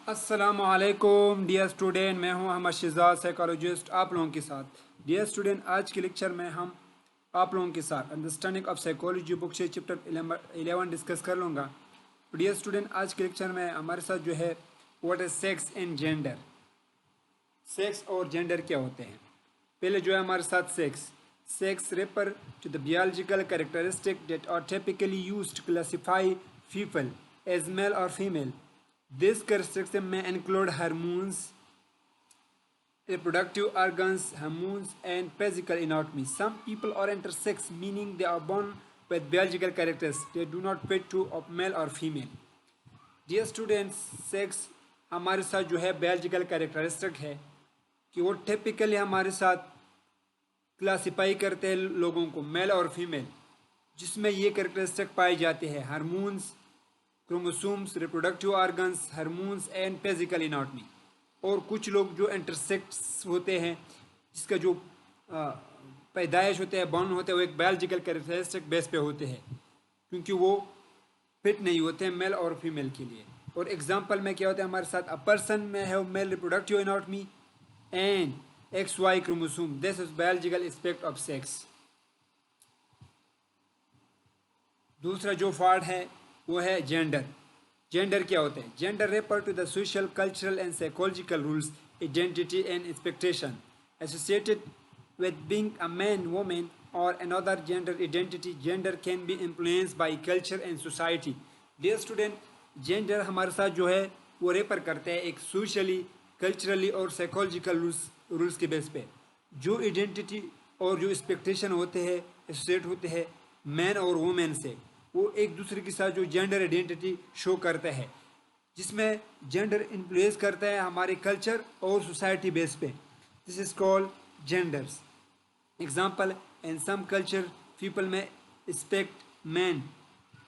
अस्सलामुअलैकुम dear student, मैं हूं अहमद शिजाज साइकोलॉजिस्ट आप लोगों के साथ। डियर स्टूडेंट, आज के लेक्चर में हम आप लोगों के साथ अंडरस्टैंडिंग ऑफ साइकोलॉजी बुक से चैप्टर 11 डिस्कस कर लूँगा। डियर स्टूडेंट, आज के लेक्चर में हमारे साथ जो है what is sex and gender. Sex और जेंडर क्या होते हैं। पहले जो है हमारे साथ sex refer to the biological characteristic that are typically used to classify people as male or female. This characteristic may include hormones, reproductive organs, hormones, and physical anatomy. Some people are intersex, meaning they are born with biological characters they do not fit to of male or female. Dear students, sex हमारे साथ जो है biological characteristic है कि वो typically हमारे साथ classify करते हैं लोगों को मेल और फीमेल, जिसमें ये कैरेक्टरिस्टिक पाए जाते हैं hormones, chromosomes, reproductive organs, hormones and physical anatomy. और कुछ लोग जो इंटरसेक्स होते हैं, जिसका जो पैदाइश होते हैं, बॉर्न होते हैं, वो एक बायोलॉजिकल कैरेक्टरिस्टिक बेस पे होते हैं, क्योंकि वो फिट नहीं होते हैं मेल और फीमेल के लिए। और एग्जांपल में क्या होता है हमारे साथ, अ पर्सन में have male reproductive anatomy and XY chromosome. This is biological aspect of sex. दूसरा जो पार्ट है वो है जेंडर। जेंडर क्या होता है? Gender refer to the social, cultural and psychological rules, identity and expectation associated with being a man, woman or another gender identity. Gender can be influenced by culture and society. Dear student, gender हमारे साथ जो है वो refer करते हैं एक socially, culturally और psychological rules के बेस पे। जो आइडेंटिटी और जो एक्सपेक्टेशन होते हैं, एसोसिएट होते हैं मैन और वुमेन से, वो एक दूसरे के साथ जो जेंडर आइडेंटिटी शो करता है, जिसमें जेंडर इन्फ्लुएंस करता है हमारे कल्चर और सोसाइटी बेस पे। This is called genders. Example, in some culture people में expect man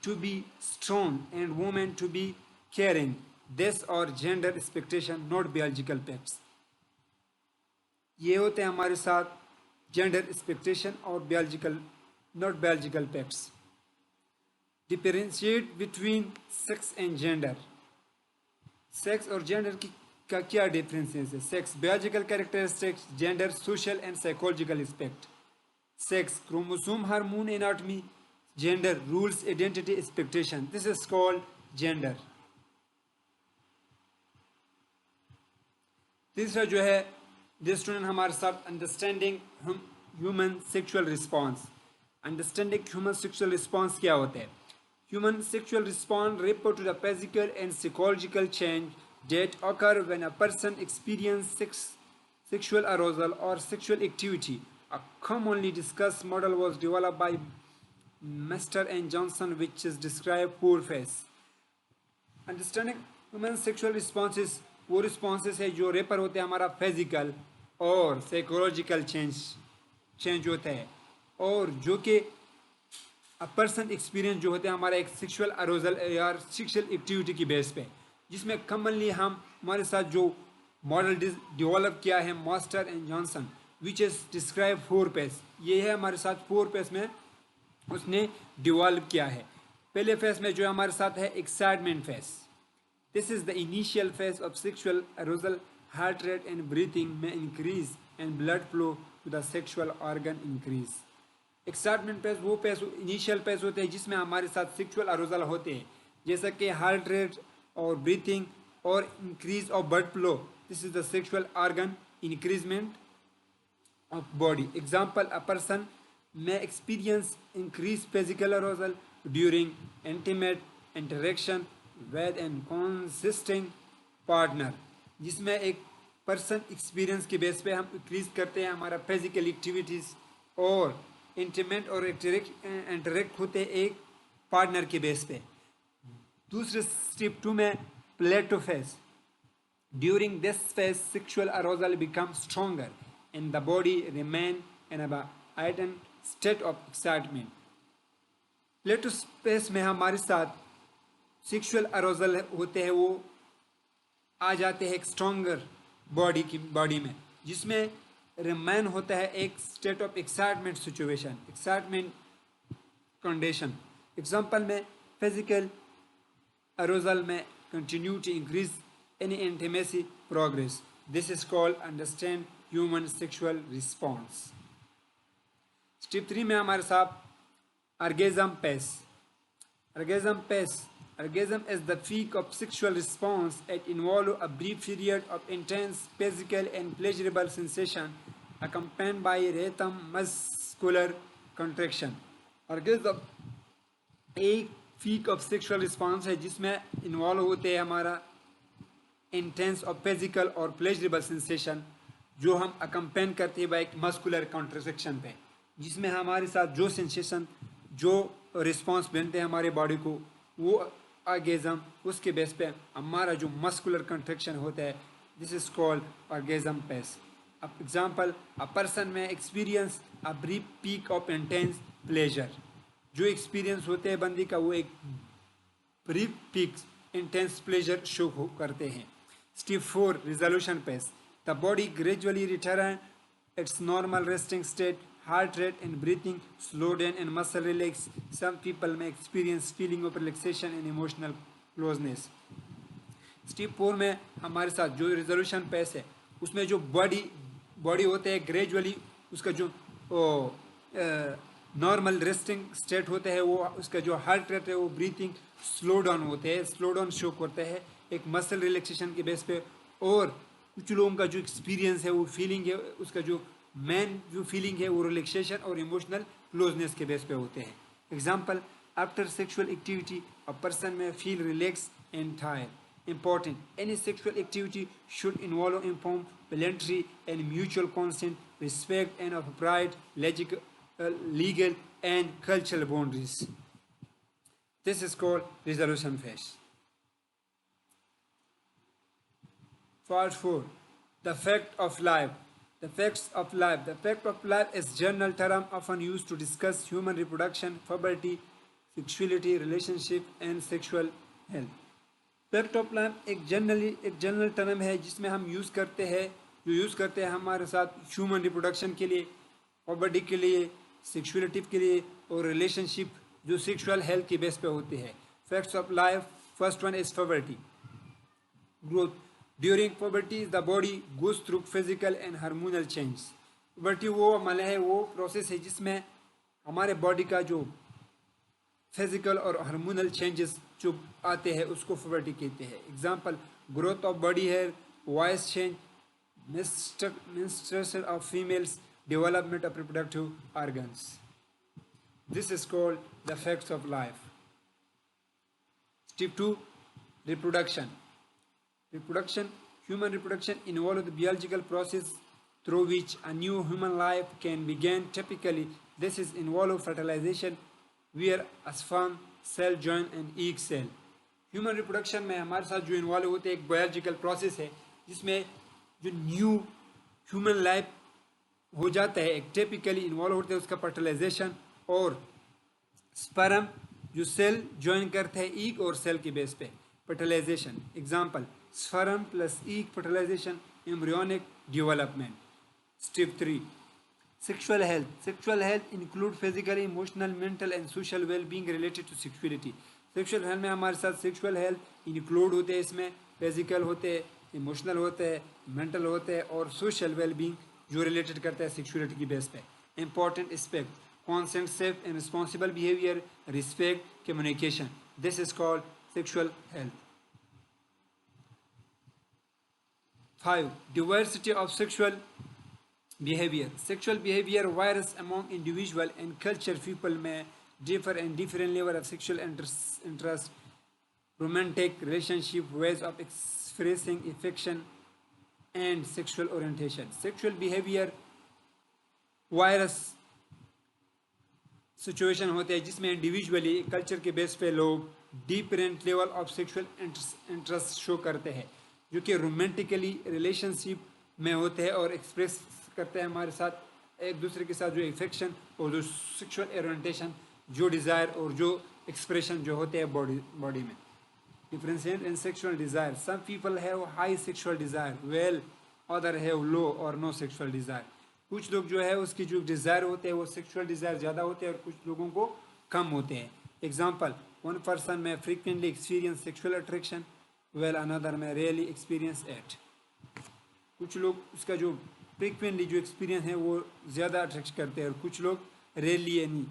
to be strong and women to be caring. This or gender expectation, not biological facts. ये होते हैं हमारे साथ जेंडर एक्सपेक्टेशन और biological, not biological facts. Differentiate between sex and gender. Sex और gender की का क्या डिफरेंस है? Sex biological characteristics, gender social and psychological aspect. Sex chromosome, hormone, anatomy, gender rules, identity, expectation. This is called gender. तीसरा जो है dear student हमारे साथ understanding human sexual response. Understanding human sexual response क्या होता है? Human sexual response refer to the physical and psychological change that occur when a person experiences sexual arousal or sexual activity. A commonly discussed model was developed by Mester and Johnson, which is described four phase. Understanding human sexual responses वो responses है जो रेपर होते हैं हमारा physical और psychological change होता है, और जो कि अ पर्सन एक्सपीरियंस जो होते हैं हमारा एक सेक्सुअल अरोजल या सेक्सुअल एक्टिविटी की बेस पे, जिसमें कॉमनली हम हमारे साथ जो मॉडल डेवलप किया है master and Johnson, which is describe four phase. ये है हमारे साथ फोर फेज में उसने डेवलप किया है। पहले फेज में जो हमारे साथ है excitement phase. This is the initial phase of sexual arousal. Heart rate and breathing में increase and blood flow to the sexual organ increase. Excitement phase वो फेज, इनिशियल फेज होते हैं जिसमें हमारे साथ सेक्सुअल अरोजल होते हैं, जैसा कि हार्ट रेट और ब्रीथिंग और increase of blood flow. This is the sexual organ increment of body. Example, a person may experience increased physical arousal during intimate interaction with an consisting partner, जिसमें एक person experience के base पे हम increase करते हैं हमारा physical activities और intimate और इंटरेक्ट होते हैं एक पार्टनर के बेस पे। दूसरे स्टेप 2 में plateau phase. During this phase sexual arousal become stronger and the body remain in a state of excitement. Plateau space में हमारे साथ सेक्सुअल अरोजल होते हैं, वो आ जाते हैं एक स्ट्रोंगर बॉडी में, जिसमें रिमेन होता है एक state of excitement situation, excitement condition. Example में फिजिकल अरोजल में continue to increase any intimacy progress. This is called understand human sexual response. Step 3 में हमारे साथ orgasm pace. Orgasm pace. Orgasm is the peak of sexual response. It involves a brief period of intense physical and pleasurable sensation accompanied by rhythm muscular contraction. Orgasm एक peak of sexual response है जिसमें involve होते हैं हमारा intense और physical और pleasurable sensation जो हम अकम्पेन करते हैं बाय एक मस्कुलर कॉन्ट्रसेक्शन पे, जिसमें हमारे साथ जो सेंसेशन जो रिस्पॉन्स बनते हैं हमारे बॉडी को वो ऑर्गेज़म उसके बेस पे हमारा जो मस्कुलर कॉन्ट्रैक्शन होता है this is called orgasm phase. अब एग्जांपल अ पर्सन में experience a brief peak of intense pleasure. जो एक्सपीरियंस होते हैं बंदी का वो एक brief peak intense pleasure show करते हैं. Step 4 resolution phase. The body gradually return its normal resting state, heart rate and breathing slow down and muscle relax. Some people may experience feeling of relaxation and emotional closeness. Step 4 में हमारे साथ जो resolution pace है उसमें जो body होते हैं gradually उसका जो नॉर्मल रेस्टिंग स्टेट होते हैं वो उसका जो हार्ट रेट है वो ब्रीथिंग स्लो डाउन होते हैं, स्लो डाउन शो करते हैं एक मसल रिलैक्सेशन के बेस पे. और कुछ लोगों का जो एक्सपीरियंस है वो फीलिंग है उसका जो मेन जो फीलिंग है वो रिलैक्सेशन और इमोशनल क्लोजनेस के बेस पे होते हैं. Example after sexual activity a person may feel relax and tired. Important, any sexual activity should involve informed, voluntary and mutual consent, respect and appropriate legal and cultural boundaries. This is called resolution phase. Part 4. The fact of life. The facts of life. The fact of life is general term often used to discuss human reproduction, puberty, sexuality, relationship and sexual health. Fact of life एक general term है जिसमें हम use करते हैं हमारे साथ human reproduction के लिए, पुबर्टी के लिए, सेक्सुअलिटी के लिए और रिलेशनशिप जो सेक्सुअल हेल्थ के बेस पे होते हैं. Facts of life. First one is puberty. Growth. During puberty the body goes through physical and hormonal change. Puberty वो मतलब है वो प्रोसेस है जिसमें हमारे बॉडी का जो फिजिकल और हार्मोनल चेंजेस जो आते हैं उसको पुबर्टी कहते हैं. Example growth of body hair, voice change, menstruation of females, development of reproductive organs. This is called the facts of life. Step 2 reproduction. Human reproduction involves the biological process through which a new human life can begin. Typically this is involve fertilization where a sperm cell join and egg cell. Human reproduction में हमारे साथ जो involve होते हैं एक biological process है जिसमें जो न्यू ह्यूमन लाइफ हो जाता है एक टिपिकली इन्वॉल्व होते हैं उसका फर्टिलाइजेशन और स्पर्म जो सेल ज्वाइन करते हैं ईग और सेल के बेस पे fertilisation. Example sperm plus egg fertilisation, embryonic development. Step 3 Sexual health. Sexual health include physical, emotional, mental and social well-being related to sexuality. Sexual health में हमारे साथ sexual health include होते हैं, इसमें physical होते हैं, emotional होते हैं, mental होते हैं और social well-being जो related करता है sexuality की base पे. Important aspect: consent, safe and responsible behavior, respect, communication. This is called sexual health. 5. Diversity of sexual behavior. Sexual behavior varies among individual and culture. People may differ in different level of sexual interest, romantic relationship, ways of expressing affection and sexual orientation. Sexual behavior varies situation होते हैं जिसमें individually culture के base पे लोग different level of sexual interest show करते हैं जो कि रोमांटिकली रिलेशनशिप में होते हैं और एक्सप्रेस करते हैं हमारे साथ एक दूसरे के साथ जो इफेक्शन और जो सेक्सुअल ओरिएंटेशन जो डिज़ायर और जो एक्सप्रेशन जो होते हैं बॉडी में. Differentiate in sexual desire. Some people have high sexual desire well other have low or no sexual desire. कुछ लोग जो है उसकी जो डिज़ायर होते हैं वो सेक्सुअल डिज़ायर ज़्यादा होते हैं और कुछ लोगों को कम होते हैं. एग्जाम्पल वन पर्सन में frequently experience sexual attraction well another में रियली एक्सपीरियंस एट। कुछ लोग उसका जो फ्रिक्वेंटली जो एक्सपीरियंस है वो ज़्यादा अट्रैक्ट करते हैं और कुछ लोग रेयरली यानी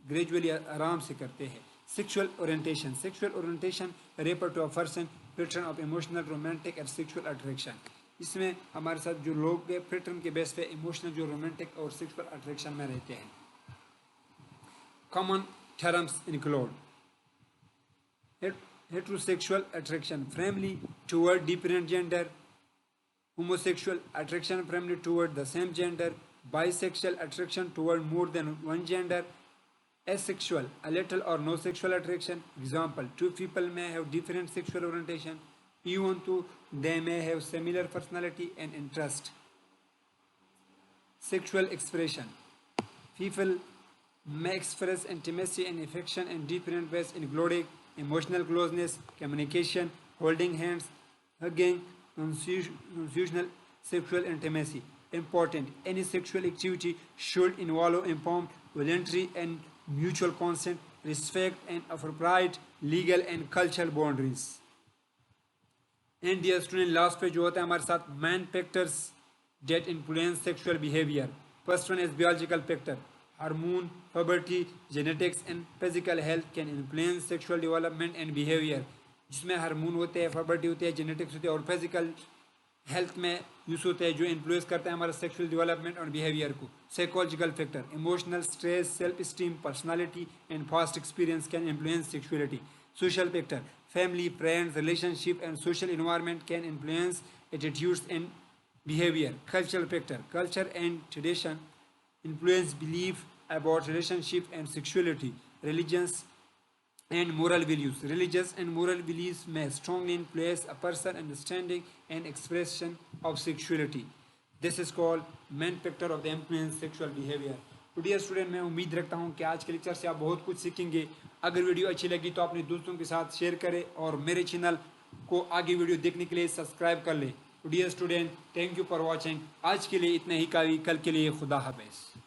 ग्रेजुअली आराम से करते हैं। Sexual orientation refer to a person pattern of emotional romantic and sexual attraction. इसमें हमारे साथ जो लोग पैटर्न के बेस पे इमोशनल जो रोमांटिक और सेक्सुअल अट्रैक्शन में रहते हैं। Common terms include heterosexual attraction firmly toward different gender, homosexual attraction firmly toward the same gender, bisexual attraction toward more than one gender, asexual a little or no sexual attraction. Example, two people may have different sexual orientation even though they may have similar personality and interest. Sexual expression, people may express intimacy and affection in different ways including emotional closeness, communication, holding hands, hugging, non-sexual sexual intimacy. Important, any sexual activity should involve informed, voluntary and mutual consent, respect and appropriate legal and cultural boundaries. And dear student last पे जो होता है हमारे साथ main factors that influence sexual behaviour. First one is biological factor, hormone, puberty, genetics and physical health can influence sexual development and behavior, जिसमें hormone होते हैं, puberty होती है, जेनेटिक्स होती है और फिजिकल हेल्थ में यूज होते हैं जो इन्फ्लुएंस करता है हमारा सेक्सुअल डेवलपमेंट और बिहेवियर को। Psychological factor, emotional stress, self esteem, personality and past experience can influence sexuality. Social factor, family, friends, relationship and social environment can influence attitudes and behavior. Cultural factor, culture and tradition influence belief about relationship and sexuality. Religions and moral values, religious and moral beliefs may strongly influence a person's understanding and expression of sexuality. This is called main factor of the influence sexual behavior. तो dear student, मैं उम्मीद रखता हूँ कि आज के lecture से आप बहुत कुछ सीखेंगे। अगर वीडियो अच्छी लगी तो अपने दोस्तों के साथ शेयर करें और मेरे चैनल को आगे वीडियो देखने के लिए सब्सक्राइब कर लें। तो dear student, thank you for watching. आज के लिए इतना ही काफ़ी, कल के लिए खुदा हाफिज़।